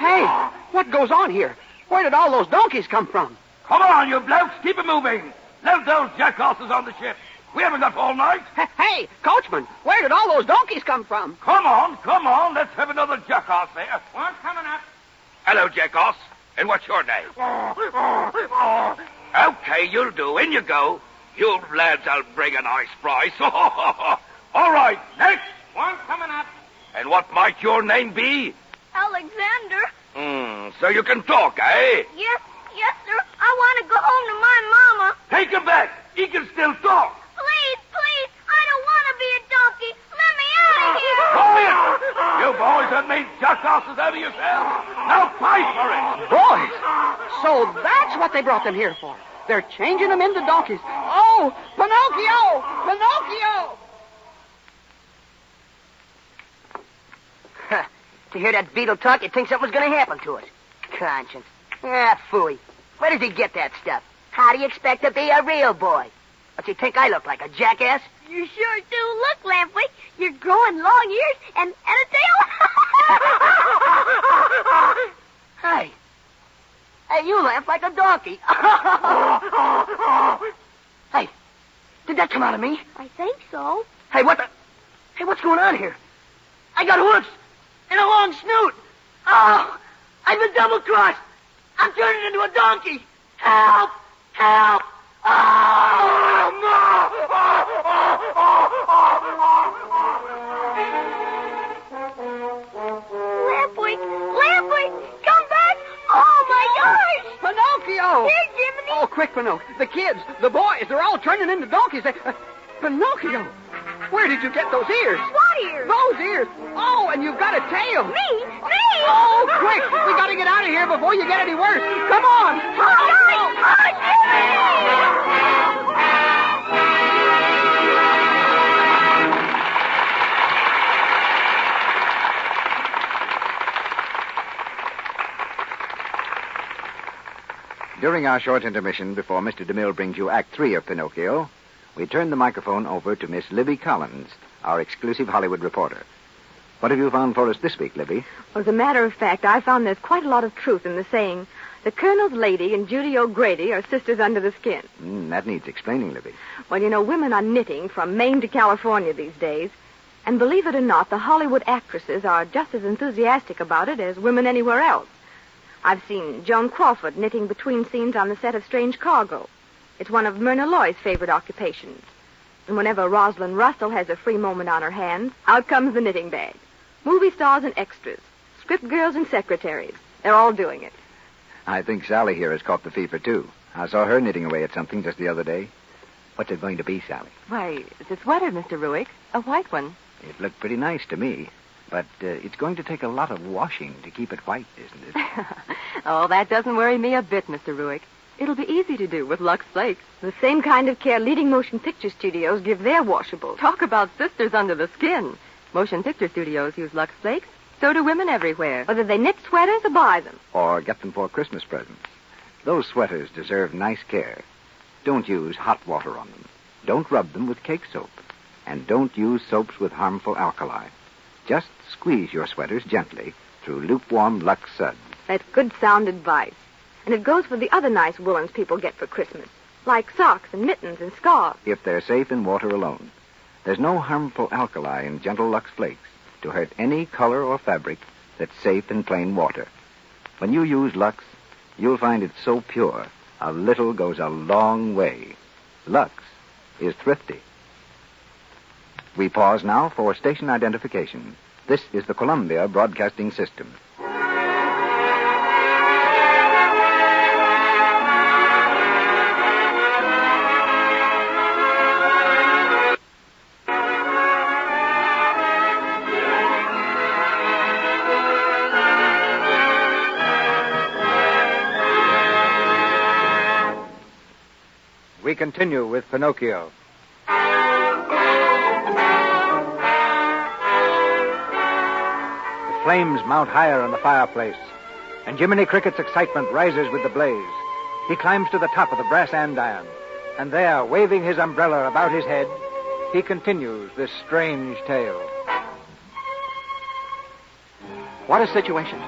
Hey, what goes on here? Where did all those donkeys come from? Come on, you blokes. Keep it moving. Load those jackasses on the ship. We haven't got all night. Hey, coachman, where did all those donkeys come from? Come on. Let's have another jackass there. One's coming up. Hello, jackass. And what's your name? Okay, you'll do. In you go. You lads, I'll bring a nice prize. All right, next. One coming up. And what might your name be? Alexander. So you can talk, eh? Yes, sir. I want to go home to my mama. Take him back. He can still talk. Please. I don't want to be a donkey. Let me out of here. Quiet! You boys have made jackasses out of yourselves. Now fight for it. Boys, so that's what they brought them here for. They're changing them into donkeys. Oh, Pinocchio! To hear that beetle talk, you'd think something was going to happen to us. conscience. Ah, phooey. Where does he get that stuff? How do you expect to be a real boy? What's he think I look like, a jackass? You sure do look, Lampwick. You're growing long ears and a tail. Hey. Hey, you laugh like a donkey. Hey, did that come out of me? I think so. Hey, what the... Hey, what's going on here? I got hoofs and a long snoot. Oh, I've been double-crossed. I'm turning into a donkey. Help! Help! Oh, no! Lampwick, come back. Oh, my gosh. Pinocchio! Here, Jiminy. Oh, quick, Pinocchio. The kids, the boys, they're all turning into donkeys. Pinocchio, where did you get those ears? What ears? Those ears. Oh, and you've got a tail. Me? Oh, quick. We got to get out of here before you get any worse. Come on. During our short intermission before Mr. DeMille brings you Act 3 of Pinocchio, we turn the microphone over to Miss Libby Collins, our exclusive Hollywood reporter. What have you found for us this week, Libby? Well, as a matter of fact, I found there's quite a lot of truth in the saying, the Colonel's lady and Judy O'Grady are sisters under the skin. That needs explaining, Libby. Well, you know, women are knitting from Maine to California these days. And believe it or not, the Hollywood actresses are just as enthusiastic about it as women anywhere else. I've seen Joan Crawford knitting between scenes on the set of Strange Cargo. It's one of Myrna Loy's favorite occupations. And whenever Rosalind Russell has a free moment on her hands, out comes the knitting bag. Movie stars and extras, script girls and secretaries. They're all doing it. I think Sally here has caught the fever, too. I saw her knitting away at something just the other day. What's it going to be, Sally? Why, it's a sweater, Mr. Ruick. A white one. It looked pretty nice to me. But it's going to take a lot of washing to keep it white, isn't it? Oh, that doesn't worry me a bit, Mr. Ruick. It'll be easy to do with Lux Flakes. The same kind of care leading motion picture studios give their washables. Talk about sisters under the skin. Motion picture studios use Lux Flakes. So do women everywhere. Whether they knit sweaters or buy them. Or get them for Christmas presents. Those sweaters deserve nice care. Don't use hot water on them. Don't rub them with cake soap. And don't use soaps with harmful alkali. Just squeeze your sweaters gently through lukewarm Lux suds. That's good sound advice. And it goes for the other nice woolens people get for Christmas, like socks and mittens and scarves. If they're safe in water alone. There's no harmful alkali in gentle Lux Flakes to hurt any color or fabric that's safe in plain water. When you use Lux, you'll find it so pure, a little goes a long way. Lux is thrifty. We pause now for station identification. This is the Columbia Broadcasting System. We continue with Pinocchio. The flames mount higher in the fireplace, and Jiminy Cricket's excitement rises with the blaze. He climbs to the top of the brass andiron, and there, waving his umbrella about his head, he continues this strange tale. What a situation.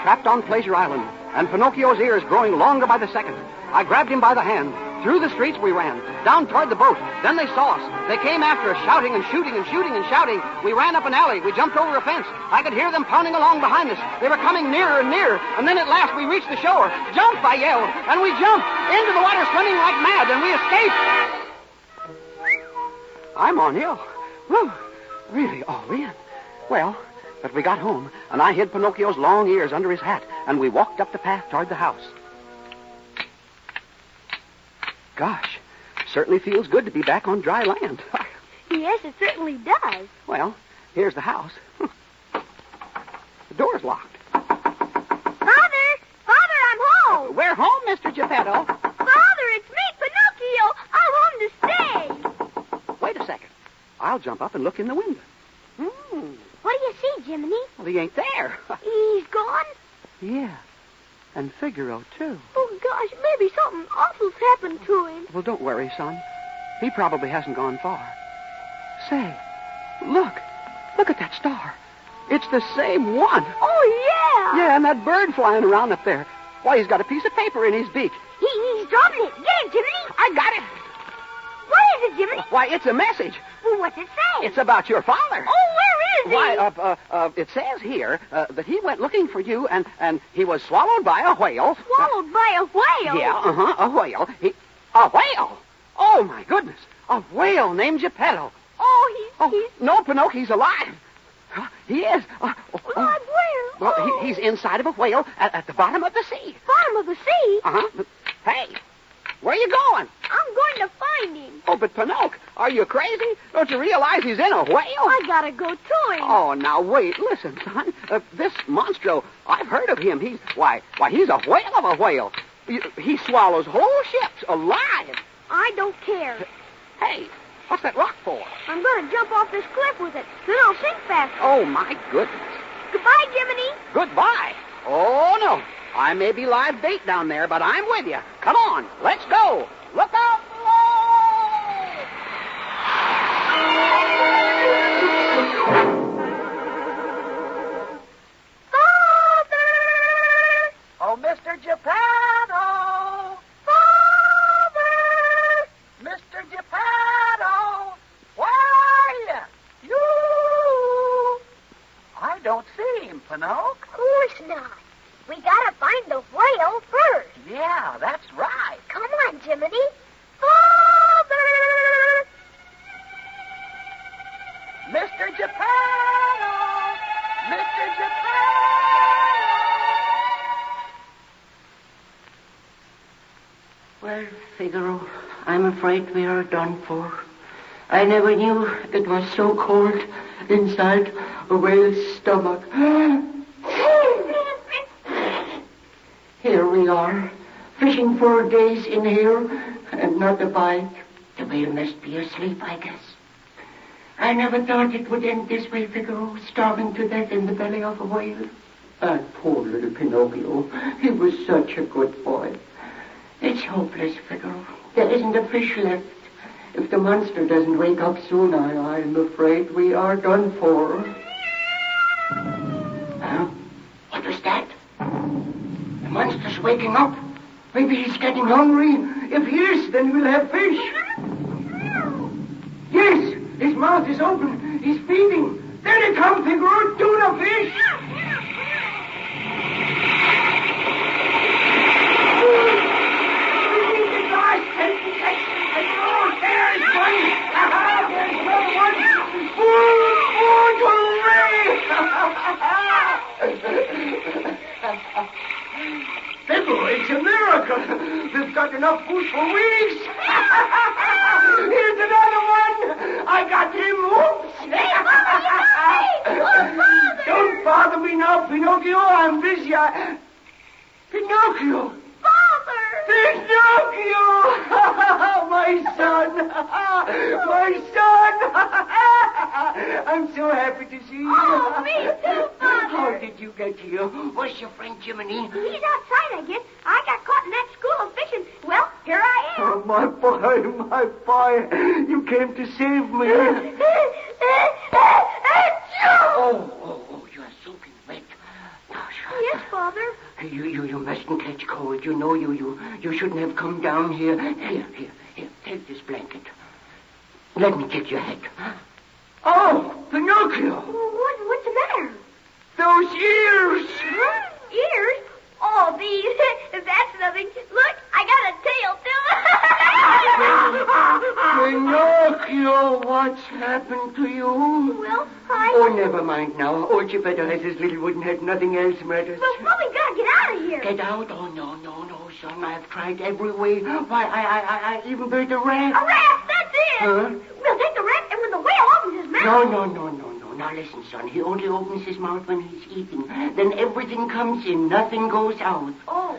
Trapped on Pleasure Island, and Pinocchio's ears growing longer by the second. I grabbed him by the hand. Through the streets we ran, down toward the boat. Then they saw us. They came after us, shouting and shooting and shooting and shouting. We ran up an alley. We jumped over a fence. I could hear them pounding along behind us. They were coming nearer and nearer. And then at last we reached the shore. Jump, I yelled. And we jumped into the water, swimming like mad, and we escaped. I'm on ill. Whew. Really all in. Well, but we got home, and I hid Pinocchio's long ears under his hat, and we walked up the path toward the house. Gosh, certainly feels good to be back on dry land. Yes, it certainly does. Well, here's the house. The door's locked. Father, I'm home. We're home, Mr. Geppetto. Father, it's me, Pinocchio. I'm home to stay. Wait a second. I'll jump up and look in the window. What do you see, Jiminy? Well, he ain't there. He's gone? Yeah. And Figaro, too. Oh, gosh, maybe something awful's happened to him. Well, don't worry, son. He probably hasn't gone far. Say, look. Look at that star. It's the same one. Oh, yeah. Yeah, and that bird flying around up there. Why, he's got a piece of paper in his beak. He's dropping it. Get it, Jiminy. I got it. What is it, Jiminy? Why, it's a message. Well, what's it say? It's about your father. Oh, where is he? Why, it says here that he went looking for you and he was swallowed by a whale. Swallowed by a whale? Yeah, a whale. A whale? Oh, my goodness. A whale named Geppetto. Oh, he's... No, Pinocchio, he's alive. He is. Alive where? Well, he's inside of a whale at the bottom of the sea. Bottom of the sea? Uh-huh. Hey, where are you going? I'm going to find him. Oh, but Pinocchio, are you crazy? Don't you realize he's in a whale? I gotta go to him. Oh, now wait, listen, son. This monstro, I've heard of him. He's a whale of a whale. He swallows whole ships alive. I don't care. Hey, what's that rock for? I'm gonna jump off this cliff with it. Then I'll sink faster. Oh, my goodness. Goodbye, Jiminy. Goodbye. Oh, no. I may be live bait down there, but I'm with you. Come on, let's go. Look out below! Father! Oh, Mr. Geppetto! Father! Mr. Geppetto! Where are you? I don't see him, Pinocchio. Of course not. We gotta find the whale first. Yeah, that's right. Come on, Jiminy. Father! Mr. Geppetto! Mr. Geppetto! Well, Figaro, I'm afraid we are done for. I never knew it was so cold inside a whale's stomach. Here we are, fishing for days in here, and not a bite. The whale must be asleep, I guess. I never thought it would end this way, Figaro, starving to death in the belly of a whale. And poor little Pinocchio, he was such a good boy. It's hopeless, Figaro. There isn't a fish left. If the monster doesn't wake up soon, I'm afraid we are done for. Huh? What was that? The monster's waking up. Maybe he's getting hungry. If he is, then we'll have fish. Yes, his mouth is open. He's feeding. There they come, Figaro. Tuna fish. It's a miracle. We've got enough food for weeks. Here's another one. I got him. Oops. Hey, Mama, you got me. Oh, Father. Don't bother me now, Pinocchio. I'm busy. Pinocchio. Father. Pinocchio. My son. My son. I'm so happy to see you. Oh, me too, Father. How did you get here? Where's your friend Jiminy? He's outside, I guess. I got caught in that school of fishing. Well, here I am. Oh, my boy. You came to save me. Oh, you're soaking wet. Yes, Father. You mustn't catch cold. You know you shouldn't have come down here. Here, take this blanket. Let me take your head. Oh, Pinocchio. What's the matter? Those ears. Huh? Ears? Oh, these. That's nothing. Look, I got a tail, too. Pinocchio, what's happened to you? Well, Oh, never mind now. Old Geppetto has his little wooden head. Nothing else matters. Well, we gotta get out of here. Get out? Oh, no, son. I've tried every way. Why, I even built a raft. A raft, that's it. Huh? We'll take the raft, and when the whale opens his mouth... No. Now, listen, son. He only opens his mouth when he's eating. Then everything comes in. Nothing goes out. Oh.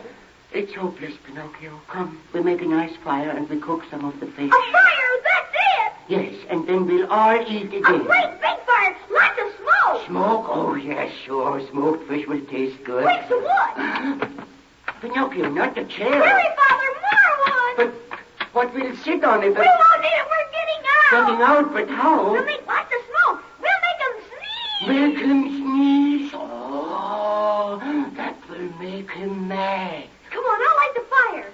It's hopeless, Pinocchio. Come, we make a nice fire and we cook some of the fish. A fire, that's it. Yes, and then we'll all eat again. A great big fire, lots of smoke. Smoke? Oh, yes, sure. Smoked fish will taste good. Quick, some wood. Pinocchio, not the chair. Hurry, Father, more wood. But what will sit on it? We won't need it. We're getting out. Getting out, but how? We'll make lots of smoke. We'll make them sneeze. Make him sneeze. Oh, that will make him mad. Come on, I'll light the fire.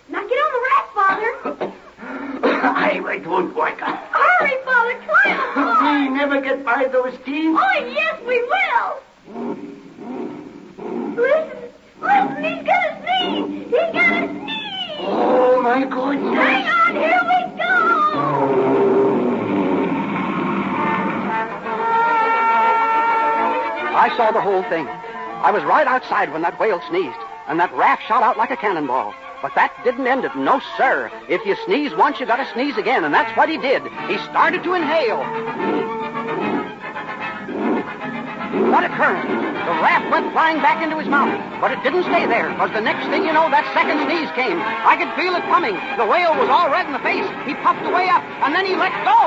Now get on the rack, Father. It won't work. Hurry, Father, climb aboard. We never get by those teeth. Oh, yes, we will. Listen, he's gonna sneeze. He's gonna sneeze. Oh, my goodness. Hang on, here we go. I saw the whole thing. I was right outside when that whale sneezed, and that raft shot out like a cannonball. But that didn't end it. No, sir. If you sneeze once, you gotta sneeze again, and that's what he did. He started to inhale. What a current. The raft went flying back into his mouth, but it didn't stay there, because the next thing you know, that second sneeze came. I could feel it coming. The whale was all red in the face. He puffed away up, and then he let go.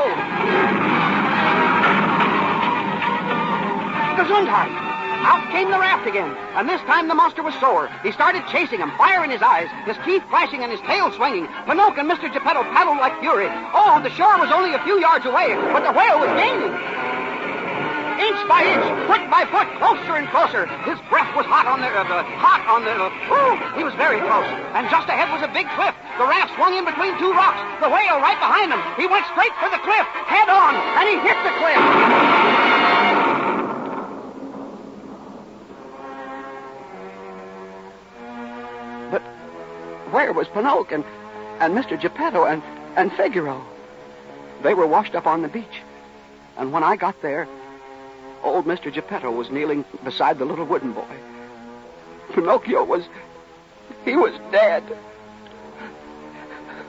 Gesundheit. Out came the raft again, and this time the monster was sore. He started chasing him, fire in his eyes, his teeth flashing and his tail swinging. Pinocchio and Mr. Geppetto paddled like fury. Oh, the shore was only a few yards away, but the whale was gaining. Inch by inch, foot by foot, closer and closer. His breath was hot on the... he was very close. And just ahead was a big cliff. The raft swung in between two rocks. The whale right behind him. He went straight for the cliff, head on, and he hit the cliff. But where was Pinocchio and Mr. Geppetto and Figaro? They were washed up on the beach. And when I got there, old Mr. Geppetto was kneeling beside the little wooden boy. Pinocchio was dead.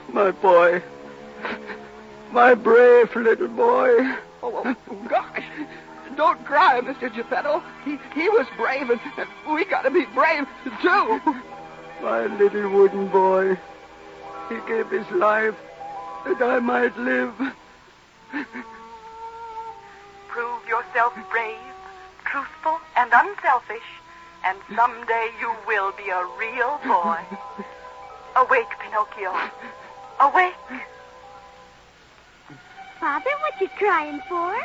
My boy. My brave little boy. Oh, gosh. Don't cry, Mr. Geppetto. He was brave, and we gotta be brave, too. My little wooden boy. He gave his life that I might live. Prove yourself brave, truthful, and unselfish, and someday you will be a real boy. Awake, Pinocchio. Awake. Father, what you crying for?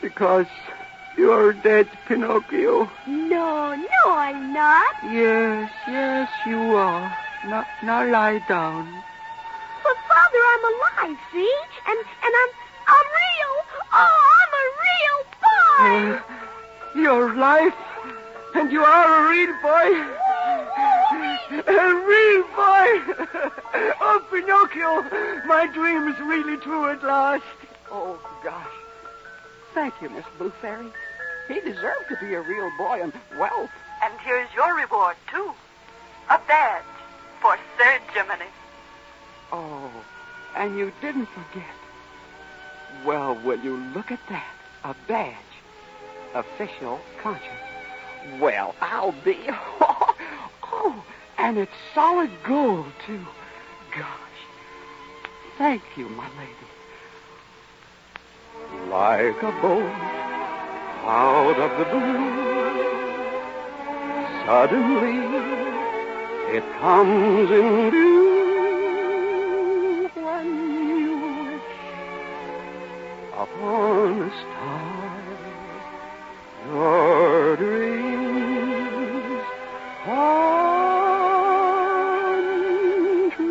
Because you're dead, Pinocchio. No, I'm not. Yes, you are. Now lie down. But Father, I'm alive, see? And I'm real. Oh, I'm a real boy. Your life, and you are a real boy. A real boy. Oh, Pinocchio, my dream is really true at last. Oh, gosh. Thank you, Miss Blue Fairy. He deserved to be a real boy, and, well... And here's your reward, too. A badge for surgery. Oh, and you didn't forget. Well, will you look at that? A badge. Official conscience. Well, I'll be... Oh, and it's solid gold, too. Gosh. Thank you, my lady. Like a bolt out of the blue, suddenly it comes in view when you wish upon a star. Your dreams come true.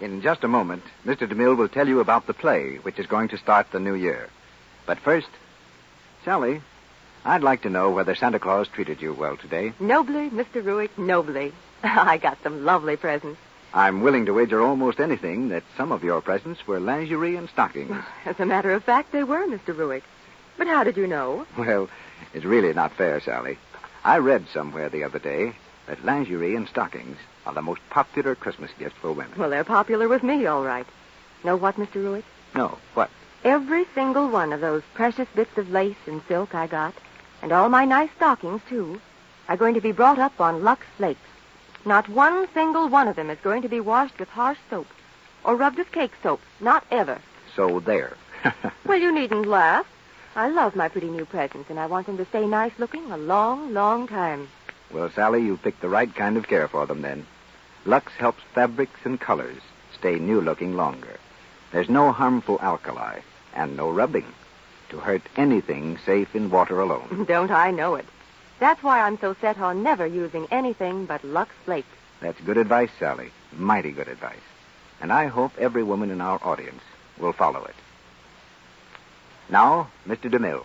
In just a moment, Mr. DeMille will tell you about the play, which is going to start the new year. But first, Sally, I'd like to know whether Santa Claus treated you well today. Nobly, Mr. Ruick, nobly. I got some lovely presents. I'm willing to wager almost anything that some of your presents were lingerie and stockings. As a matter of fact, they were, Mr. Ruick. But how did you know? Well, it's really not fair, Sally. I read somewhere the other day that lingerie and stockings are the most popular Christmas gift for women. Well, they're popular with me, all right. Know what, Mr. Ruick? No, what? Every single one of those precious bits of lace and silk I got, and all my nice stockings, too, are going to be brought up on Lux Flakes. Not one single one of them is going to be washed with harsh soap or rubbed with cake soap. Not ever. So there. Well, you needn't laugh. I love my pretty new presents, and I want them to stay nice-looking a long, long time. Well, Sally, you picked the right kind of care for them, then. Lux helps fabrics and colors stay new-looking longer. There's no harmful alkali and no rubbing to hurt anything safe in water alone. Don't I know it? That's why I'm so set on never using anything but Lux Flakes. That's good advice, Sally. Mighty good advice. And I hope every woman in our audience will follow it. Now, Mr. DeMille.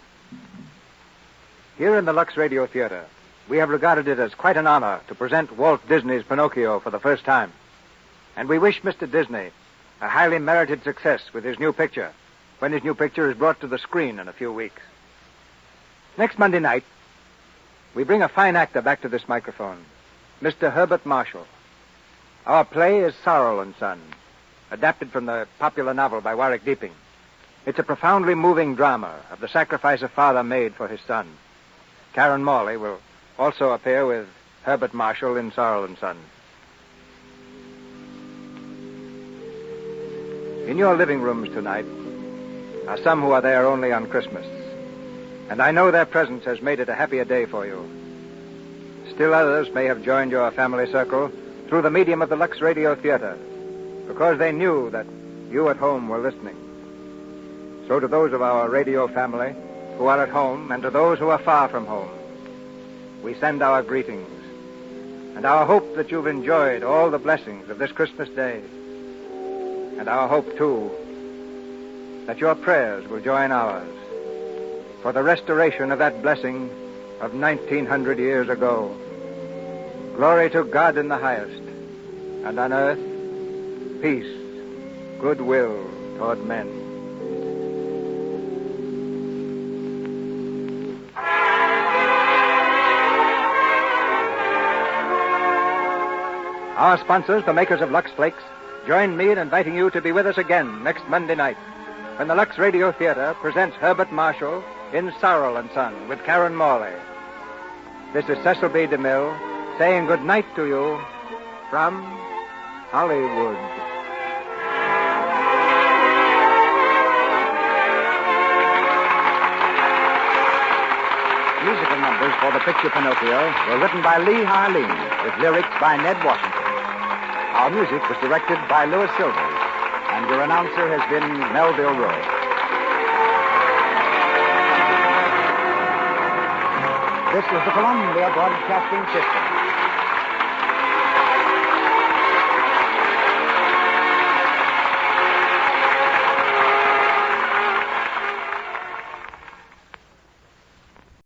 Here in the Lux Radio Theater, we have regarded it as quite an honor to present Walt Disney's Pinocchio for the first time. And we wish Mr. Disney a highly merited success with his new picture, when his new picture is brought to the screen in a few weeks. Next Monday night, we bring a fine actor back to this microphone, Mr. Herbert Marshall. Our play is Sorrel and Son, adapted from the popular novel by Warwick Deeping. It's a profoundly moving drama of the sacrifice a father made for his son. Karen Morley will also appear with Herbert Marshall in Sorrel and Son. In your living rooms tonight are some who are there only on Christmas, and I know their presence has made it a happier day for you. Still others may have joined your family circle through the medium of the Lux Radio Theater, because they knew that you at home were listening. So to those of our radio family who are at home, and to those who are far from home, we send our greetings and our hope that you've enjoyed all the blessings of this Christmas day. And our hope, too, that your prayers will join ours for the restoration of that blessing of 1900 years ago. Glory to God in the highest, and on earth, peace, goodwill toward men. Our sponsors, the makers of Lux Flakes, join me in inviting you to be with us again next Monday night when the Lux Radio Theater presents Herbert Marshall in Sorrel and Son with Karen Morley. This is Cecil B. DeMille saying good night to you from Hollywood. Musical numbers for the picture Pinocchio were written by Lee Harleen with lyrics by Ned Washington. Our music was directed by Louis Silvers, and your announcer has been Melville Roy. This is the Columbia Broadcasting System.